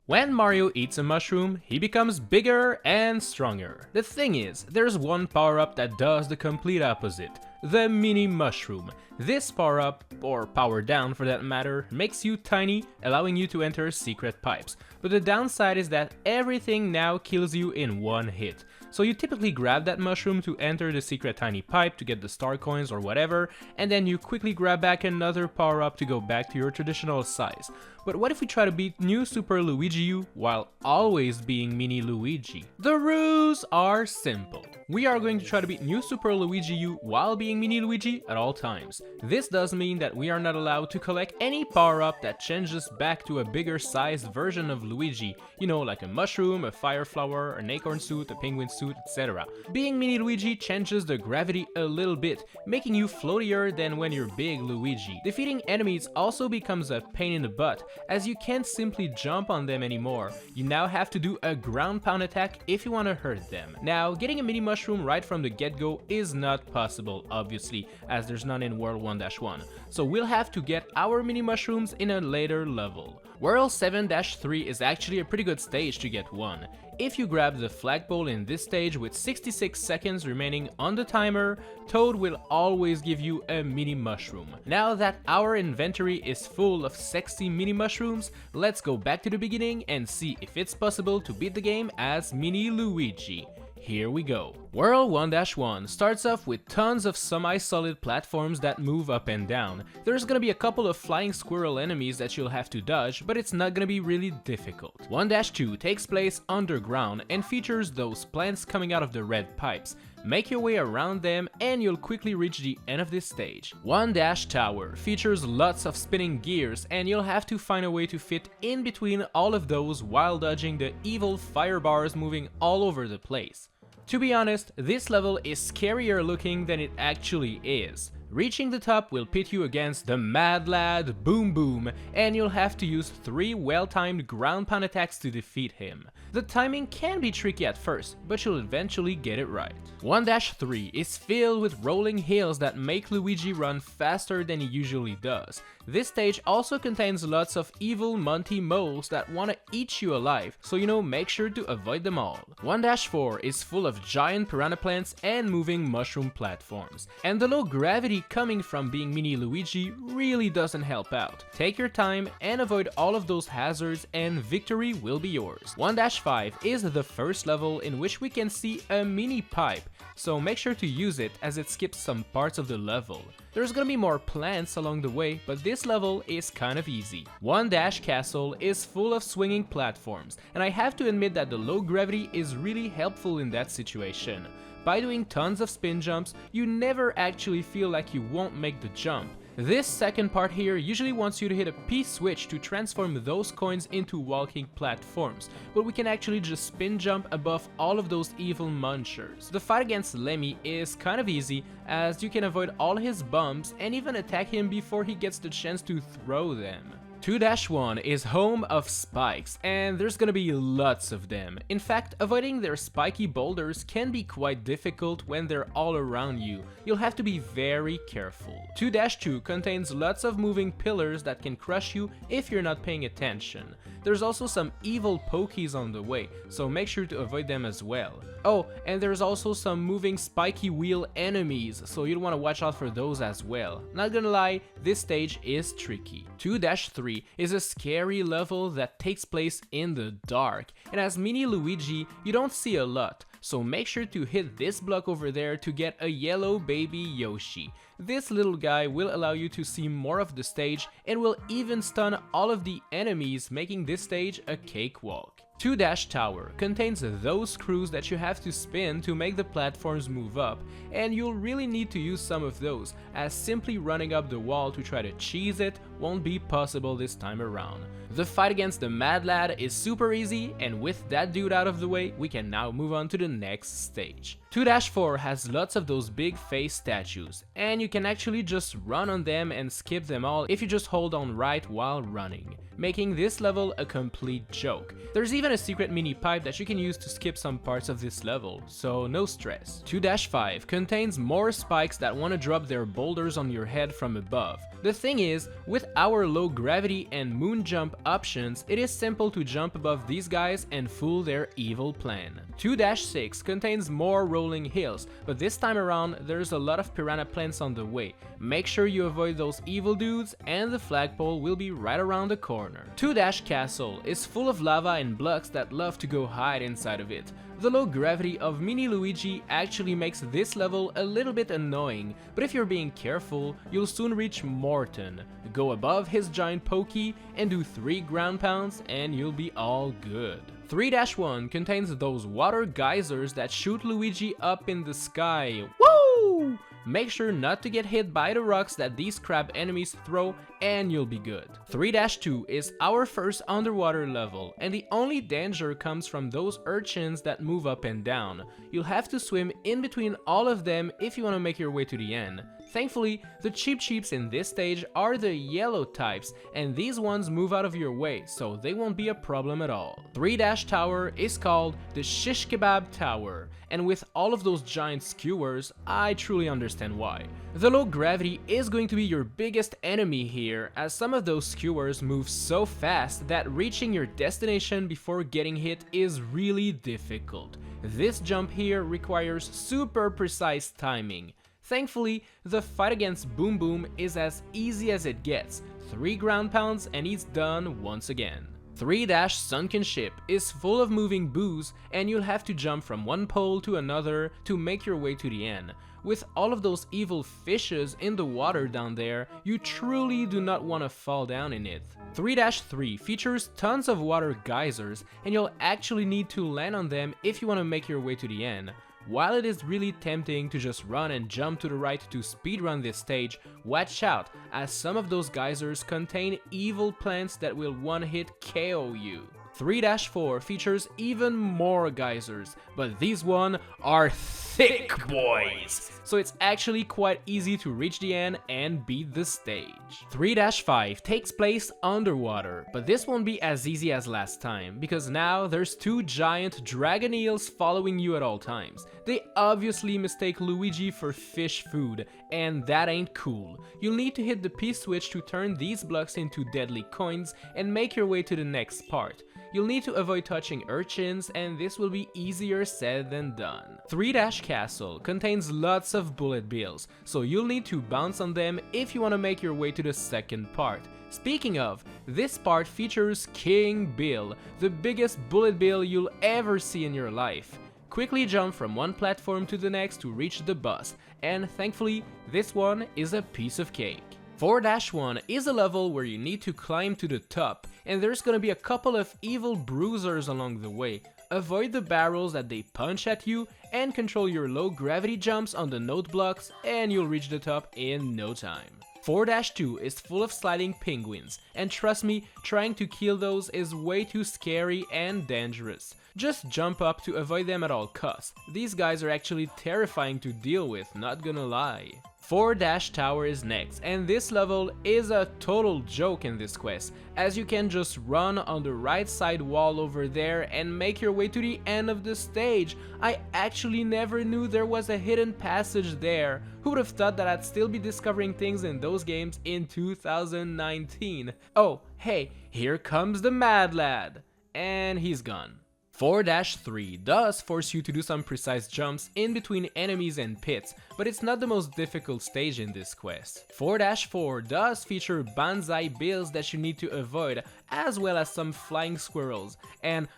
When Mario eats a mushroom, he becomes bigger and stronger. The thing is, there's one power-up that does the complete opposite, the Mini Mushroom. This power-up, or power down for that matter, makes you tiny, allowing you to enter secret pipes. But the downside is that everything now kills you in one hit. So you typically grab that mushroom to enter the secret tiny pipe to get the star coins or whatever, and then you quickly grab back another power-up to go back to your traditional size. But what if we try to beat new Super Luigi U while always being Mini-Luigi? The rules are simple. We are going to try to beat new Super Luigi U while being Mini-Luigi at all times. This does mean that we are not allowed to collect any power-up that changes back to a bigger sized version of Luigi, you know, like a mushroom, a fire flower, an acorn suit, a penguin suit, etc. Being Mini-Luigi changes the gravity a little bit, making you floatier than when you're big Luigi. Defeating enemies also becomes a pain in the butt, as you can't simply jump on them anymore. You now have to do a ground pound attack if you want to hurt them. Now, getting a mini mushroom right from the get-go is not possible, obviously, as there's none in World 1-1. So we'll have to get our mini mushrooms in a later level. World 7-3 is actually a pretty good stage to get one. If you grab the flagpole in this stage with 66 seconds remaining on the timer, Toad will always give you a mini mushroom. Now that our inventory is full of sexy mini mushrooms, let's go back to the beginning and see if it's possible to beat the game as Mini-Luigi. Here we go. World 1-1 starts off with tons of semi-solid platforms that move up and down. There's gonna be a couple of flying squirrel enemies that you'll have to dodge, but it's not gonna be really difficult. 1-2 takes place underground and features those plants coming out of the red pipes. Make your way around them and you'll quickly reach the end of this stage. 1-Tower features lots of spinning gears and you'll have to find a way to fit in between all of those while dodging the evil fire bars moving all over the place. To be honest, this level is scarier looking than it actually is. Reaching the top will pit you against the Mad Lad Boom Boom, and you'll have to use 3 well-timed ground pound attacks to defeat him. The timing can be tricky at first, but you'll eventually get it right. 1-3 is filled with rolling hills that make Luigi run faster than he usually does. This stage also contains lots of evil Monty moles that want to eat you alive, so make sure to avoid them all. 1-4 is full of giant piranha plants and moving mushroom platforms, and the low gravity coming from being Mini-Luigi really doesn't help out. Take your time and avoid all of those hazards and victory will be yours. 1-5 is the first level in which we can see a mini pipe, so make sure to use it as it skips some parts of the level. There's gonna be more plants along the way, but this level is kind of easy. 1-Castle is full of swinging platforms, and I have to admit that the low gravity is really helpful in that situation. By doing tons of spin jumps, you never actually feel like you won't make the jump. This second part here usually wants you to hit a P switch to transform those coins into walking platforms, but we can actually just spin jump above all of those evil munchers. The fight against Lemmy is kind of easy, as you can avoid all his bumps and even attack him before he gets the chance to throw them. 2-1 is home of spikes, and there's gonna be lots of them. In fact, avoiding their spiky boulders can be quite difficult when they're all around you. You'll have to be very careful. 2-2 contains lots of moving pillars that can crush you if you're not paying attention. There's also some evil pokies on the way, so make sure to avoid them as well. Oh, and there's also some moving spiky wheel enemies, so you'll want to watch out for those as well. Not gonna lie, this stage is tricky. 2-3 is a scary level that takes place in the dark, and as Mini-Luigi, you don't see a lot, so make sure to hit this block over there to get a yellow baby Yoshi. This little guy will allow you to see more of the stage and will even stun all of the enemies, making this stage a cakewalk. 2-Tower contains those screws that you have to spin to make the platforms move up, and you'll really need to use some of those, as simply running up the wall to try to cheese it won't be possible this time around. The fight against the Mad Lad is super easy, and with that dude out of the way, we can now move on to the next stage. 2-4 has lots of those big face statues, and you can actually just run on them and skip them all if you just hold on right while running, making this level a complete joke. There's even a secret mini pipe that you can use to skip some parts of this level, so no stress. 2-5 contains more spikes that want to drop their boulders on your head from above. The thing is, with our low gravity and moon jump options, it is simple to jump above these guys and fool their evil plan. 2-6 contains more rolling hills, but this time around there's a lot of piranha plants on the way. Make sure you avoid those evil dudes, and the flagpole will be right around the corner. 2-Castle is full of lava and blocks that love to go hide inside of it. The low gravity of Mini-Luigi actually makes this level a little bit annoying, but if you're being careful, you'll soon reach Morton. Go above his giant pokey and do 3 ground pounds and you'll be all good. 3-1 contains those water geysers that shoot Luigi up in the sky. Woo! Make sure not to get hit by the rocks that these crab enemies throw and you'll be good. 3-2 is our first underwater level, and the only danger comes from those urchins that move up and down. You'll have to swim in between all of them if you want to make your way to the end. Thankfully, the cheeps in this stage are the yellow types, and these ones move out of your way, so they won't be a problem at all. 3-Tower is called the Shish Kebab Tower, and with all of those giant skewers, I truly understand why. The low gravity is going to be your biggest enemy here, as some of those skewers move so fast that reaching your destination before getting hit is really difficult. This jump here requires super precise timing. Thankfully, the fight against Boom Boom is as easy as it gets. 3 ground pounds and he's done once again. 3-Sunken Ship is full of moving boos, and you'll have to jump from one pole to another to make your way to the end. With all of those evil fishes in the water down there, you truly do not want to fall down in it. 3-3 features tons of water geysers, and you'll actually need to land on them if you want to make your way to the end. While it is really tempting to just run and jump to the right to speedrun this stage, watch out, as some of those geysers contain evil plants that will one-hit KO you. 3-4 features even more geysers, but these ones are thick boys, so it's actually quite easy to reach the end and beat the stage. 3-5 takes place underwater, but this won't be as easy as last time, because now there's 2 giant dragon eels following you at all times. They obviously mistake Luigi for fish food, and that ain't cool. You'll need to hit the P switch to turn these blocks into deadly coins and make your way to the next part. You'll need to avoid touching urchins, and this will be easier said than done. 3-Castle contains lots of bullet bills, so you'll need to bounce on them if you want to make your way to the second part. Speaking of, this part features King Bill, the biggest bullet bill you'll ever see in your life. Quickly jump from one platform to the next to reach the boss, and thankfully, this one is a piece of cake. 4-1 is a level where you need to climb to the top, and there's gonna be a couple of evil bruisers along the way. Avoid the barrels that they punch at you, and control your low gravity jumps on the note blocks, and you'll reach the top in no time. 4-2 is full of sliding penguins, and trust me, trying to kill those is way too scary and dangerous. Just jump up to avoid them at all costs. These guys are actually terrifying to deal with, not gonna lie. 4-Tower is next, and this level is a total joke in this quest, as you can just run on the right side wall over there and make your way to the end of the stage. I actually never knew there was a hidden passage there. Who would have thought that I'd still be discovering things in those games in 2019? Oh, hey, here comes the mad lad. And he's gone. 4-3 does force you to do some precise jumps in between enemies and pits, but it's not the most difficult stage in this quest. 4-4 does feature banzai bills that you need to avoid, as well as some flying squirrels. And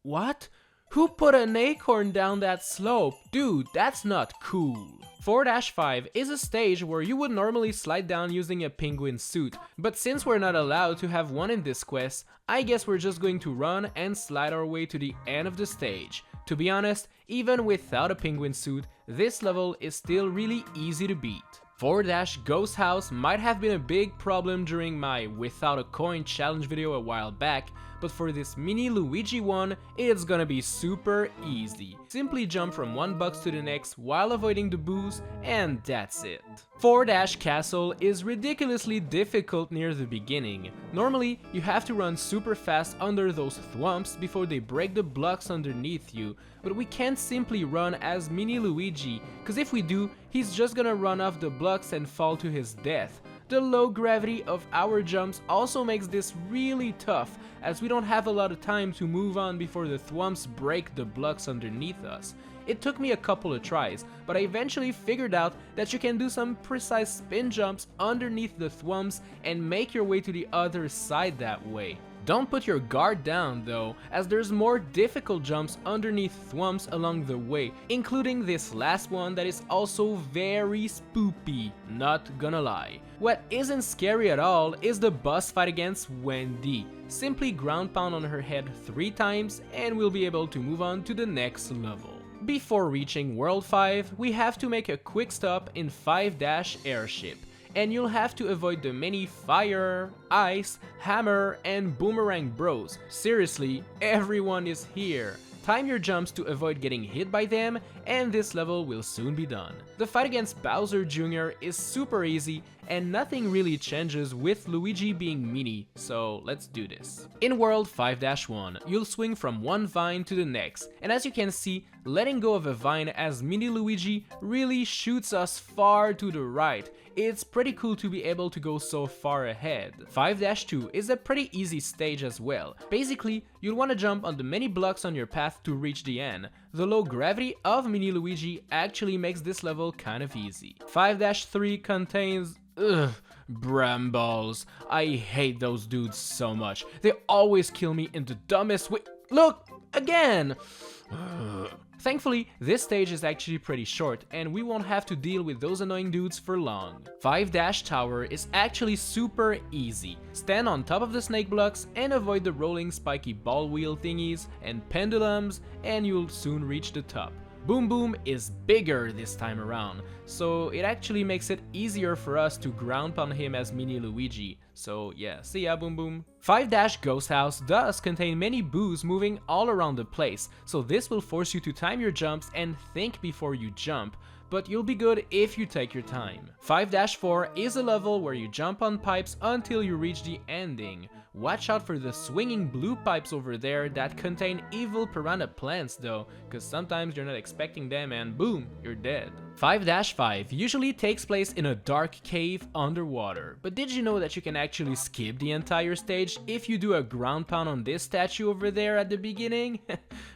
what? Who put an acorn down that slope? Dude, that's not cool. 4-5 is a stage where you would normally slide down using a penguin suit, but since we're not allowed to have one in this quest, I guess we're just going to run and slide our way to the end of the stage. To be honest, even without a penguin suit, this level is still really easy to beat. 4-Ghost House might have been a big problem during my Without a Coin challenge video a while back, but for this Mini-Luigi one, it's gonna be super easy. Simply jump from one box to the next while avoiding the boos, and that's it. 4-Castle is ridiculously difficult near the beginning. Normally, you have to run super fast under those thwomps before they break the blocks underneath you, but we can't simply run as Mini-Luigi, cause if we do, he's just gonna run off the blocks and fall to his death. The low gravity of our jumps also makes this really tough, as we don't have a lot of time to move on before the thwomps break the blocks underneath us. It took me a couple of tries, but I eventually figured out that you can do some precise spin jumps underneath the thwomps and make your way to the other side that way. Don't put your guard down though, as there's more difficult jumps underneath thwomps along the way, including this last one that is also very spoopy, not gonna lie. What isn't scary at all is the boss fight against Wendy. Simply ground pound on her head 3 times and we'll be able to move on to the next level. Before reaching World 5, we have to make a quick stop in 5-Airship. And you'll have to avoid the many fire, ice, hammer, and boomerang bros. Seriously, everyone is here. Time your jumps to avoid getting hit by them, and this level will soon be done. The fight against Bowser Jr. is super easy, and nothing really changes with Luigi being mini, so let's do this. In World 5-1, you'll swing from one vine to the next, and as you can see, letting go of a vine as Mini-Luigi really shoots us far to the right. It's pretty cool to be able to go so far ahead. 5-2 is a pretty easy stage as well. Basically, you'll want to jump on the many blocks on your path to reach the end. The low gravity of Mini-Luigi actually makes this level kind of easy. 5-3 contains bramballs. I hate those dudes so much. They always kill me in the dumbest way. Look! Again! Thankfully, this stage is actually pretty short and we won't have to deal with those annoying dudes for long. 5-Tower is actually super easy. Stand on top of the snake blocks and avoid the rolling spiky ball wheel thingies and pendulums and you'll soon reach the top. Boom Boom is bigger this time around, so it actually makes it easier for us to ground pound him as Mini-Luigi. So yeah, see ya Boom Boom. 5-Ghost House does contain many boos moving all around the place, so this will force you to time your jumps and think before you jump, but you'll be good if you take your time. 5-4 is a level where you jump on pipes until you reach the ending. Watch out for the swinging blue pipes over there that contain evil piranha plants though, cause sometimes you're not expecting them and boom, you're dead. 5-5 usually takes place in a dark cave underwater, but did you know that you can actually skip the entire stage if you do a ground pound on this statue over there at the beginning?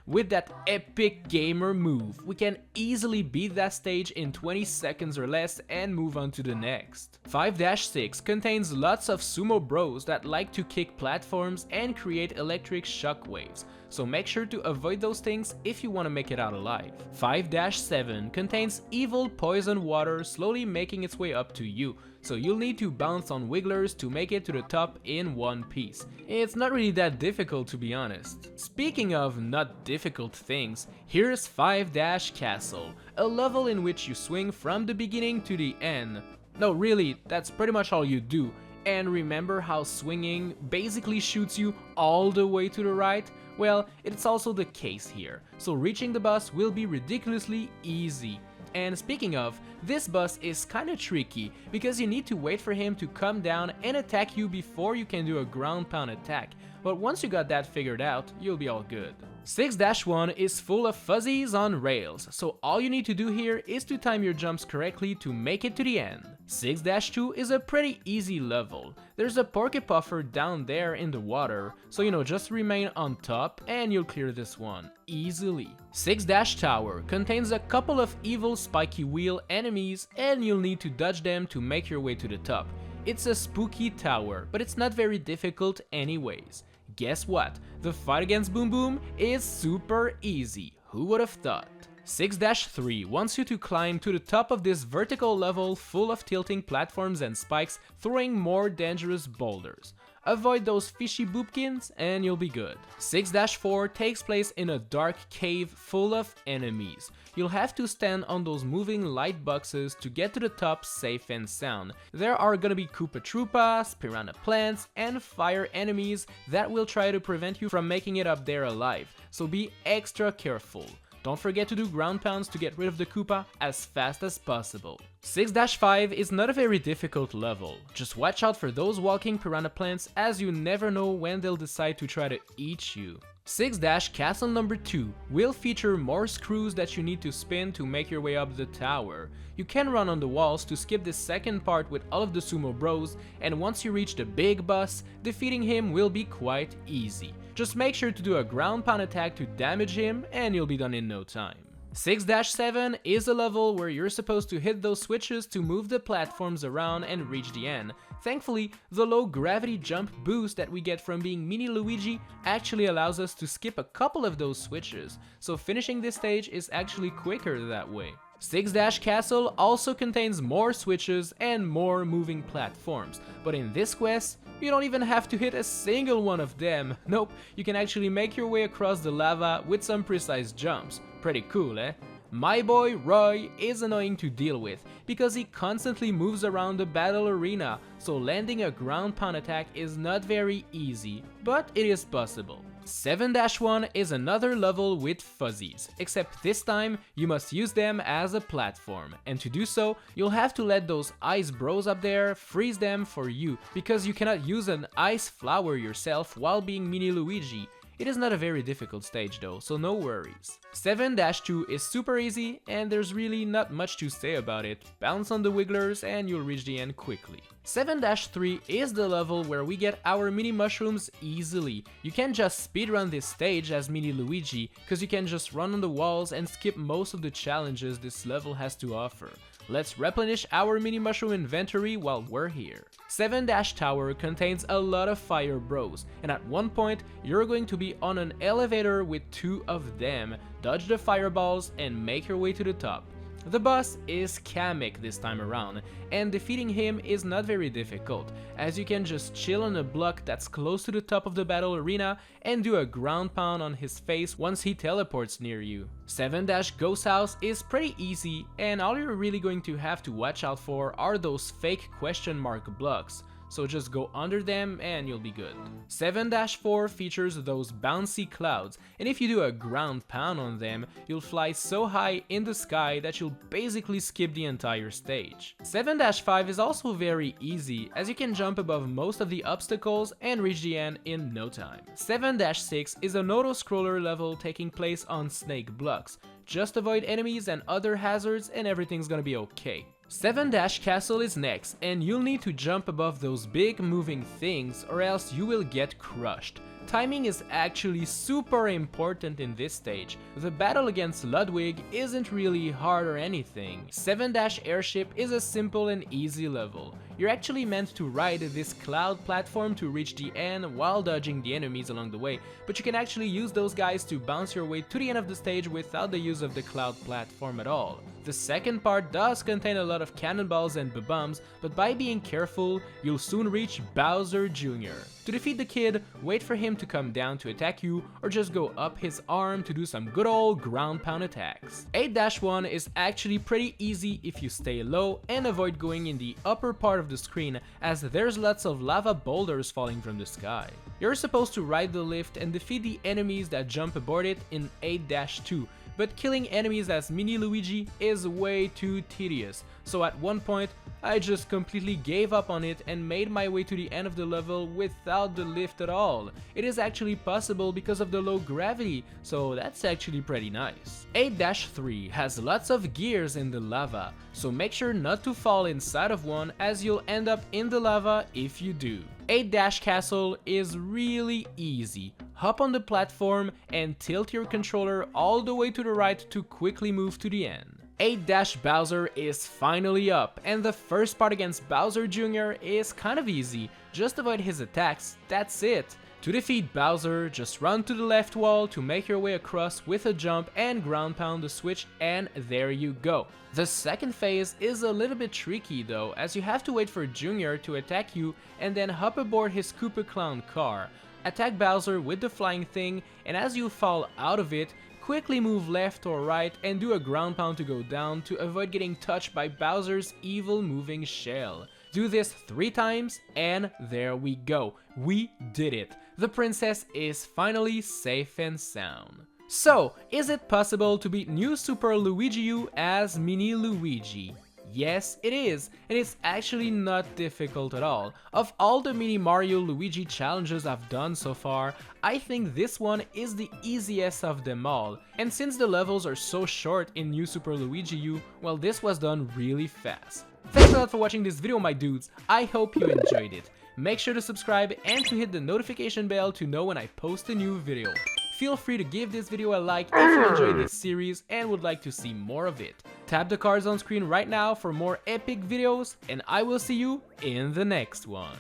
With that epic gamer move, we can easily beat that stage in 20 seconds or less and move on to the next. 5-6 contains lots of sumo bros that like to kick platforms and create electric shockwaves, so make sure to avoid those things if you want to make it out alive. 5-7 contains evil poison water slowly making its way up to you, so you'll need to bounce on wigglers to make it to the top in one piece. It's not really that difficult to be honest. Speaking of not difficult things, here's 5-Castle, a level in which you swing from the beginning to the end. No, really, that's pretty much all you do. And remember how swinging basically shoots you all the way to the right? Well, it's also the case here, so reaching the boss will be ridiculously easy. And speaking of, this boss is kinda tricky because you need to wait for him to come down and attack you before you can do a ground pound attack, but once you got that figured out, you'll be all good. 6-1 is full of fuzzies on rails, so all you need to do here is to time your jumps correctly to make it to the end. 6-2 is a pretty easy level. There's a porcupuffer down there in the water, so just remain on top and you'll clear this one easily. 6-Tower contains a couple of evil spiky wheel enemies and you'll need to dodge them to make your way to the top. It's a spooky tower, but it's not very difficult anyways. Guess what? The fight against Boom Boom is super easy. Who would have thought? 6-3 wants you to climb to the top of this vertical level full of tilting platforms and spikes, throwing more dangerous boulders. Avoid those fishy boopkins and you'll be good. 6-4 takes place in a dark cave full of enemies. You'll have to stand on those moving light boxes to get to the top safe and sound. There are gonna be Koopa Troopas, piranha plants, and fire enemies that will try to prevent you from making it up there alive, so be extra careful. Don't forget to do ground pounds to get rid of the Koopa as fast as possible. 6-5 is not a very difficult level. Just watch out for those walking piranha plants as you never know when they'll decide to try to eat you. 6-Castle number 2 will feature more screws that you need to spin to make your way up the tower. You can run on the walls to skip this second part with all of the sumo bros, and once you reach the big boss, defeating him will be quite easy. Just make sure to do a ground pound attack to damage him and you'll be done in no time. 6-7 is a level where you're supposed to hit those switches to move the platforms around and reach the end. Thankfully, the low gravity jump boost that we get from being Mini-Luigi actually allows us to skip a couple of those switches, so finishing this stage is actually quicker that way. 6-Castle also contains more switches and more moving platforms, but in this quest, you don't even have to hit a single one of them. Nope, you can actually make your way across the lava with some precise jumps. Pretty cool, eh? My boy Roy is annoying to deal with because he constantly moves around the battle arena, so landing a ground pound attack is not very easy, but it is possible. 7-1 is another level with fuzzies, except this time you must use them as a platform, and to do so, you'll have to let those ice bros up there freeze them for you, because you cannot use an ice flower yourself while being Mini-Luigi. It is not a very difficult stage though, so no worries. 7-2 is super easy and there's really not much to say about it. Bounce on the wigglers and you'll reach the end quickly. 7-3 is the level where we get our mini mushrooms easily. You can just speedrun this stage as Mini-Luigi, cause you can just run on the walls and skip most of the challenges this level has to offer. Let's replenish our mini mushroom inventory while we're here. 7-Tower contains a lot of fire bros, and at one point you're going to be on an elevator with 2 of them. Dodge the fireballs and make your way to the top. The boss is Kamek this time around, and defeating him is not very difficult, as you can just chill on a block that's close to the top of the battle arena and do a ground pound on his face once he teleports near you. 7-Ghost House is pretty easy, and all you're really going to have to watch out for are those fake question mark blocks. So just go under them and you'll be good. 7-4 features those bouncy clouds, and if you do a ground pound on them, you'll fly so high in the sky that you'll basically skip the entire stage. 7-5 is also very easy, as you can jump above most of the obstacles and reach the end in no time. 7-6 is an auto-scroller level taking place on snake blocks. Just avoid enemies and other hazards and everything's gonna be okay. 7-Castle is next, and you'll need to jump above those big moving things or else you will get crushed. Timing is actually super important in this stage. The battle against Ludwig isn't really hard or anything. 7-Airship is a simple and easy level. You're actually meant to ride this cloud platform to reach the end while dodging the enemies along the way, but you can actually use those guys to bounce your way to the end of the stage without the use of the cloud platform at all. The second part does contain a lot of cannonballs and bombs, but by being careful, you'll soon reach Bowser Jr. To defeat the kid, wait for him to come down to attack you, or just go up his arm to do some good old ground pound attacks. 8-1 is actually pretty easy if you stay low and avoid going in the upper part of the screen, as there's lots of lava boulders falling from the sky. You're supposed to ride the lift and defeat the enemies that jump aboard it in 8-2, but killing enemies as Mini-Luigi is way too tedious, so at one point I just completely gave up on it and made my way to the end of the level without the lift at all. It is actually possible because of the low gravity, so that's actually pretty nice. 8-3 has lots of gears in the lava, so make sure not to fall inside of one as you'll end up in the lava if you do. 8-Castle is really easy. Hop on the platform and tilt your controller all the way to the right to quickly move to the end. 8-Bowser is finally up, and the first part against Bowser Jr. is kind of easy. Just avoid his attacks, that's it. To defeat Bowser, just run to the left wall to make your way across with a jump and ground pound the switch, and there you go. The second phase is a little bit tricky though, as you have to wait for Jr. to attack you and then hop aboard his Koopa Clown car. Attack Bowser with the flying thing, and as you fall out of it, quickly move left or right and do a ground pound to go down to avoid getting touched by Bowser's evil moving shell. Do this 3 times and there we go. We did it. The princess is finally safe and sound. So, is it possible to beat new Super Luigi U as Mini-Luigi? Yes, it is, and it's actually not difficult at all. Of all the Mini Mario Luigi challenges I've done so far, I think this one is the easiest of them all, and since the levels are so short in New Super Luigi U, well, this was done really fast. Thanks a lot for watching this video, my dudes. I hope you enjoyed it. Make sure to subscribe and to hit the notification bell to know when I post a new video. Feel free to give this video a like if you enjoyed this series and would like to see more of it. Tap the cards on screen right now for more epic videos, and I will see you in the next one.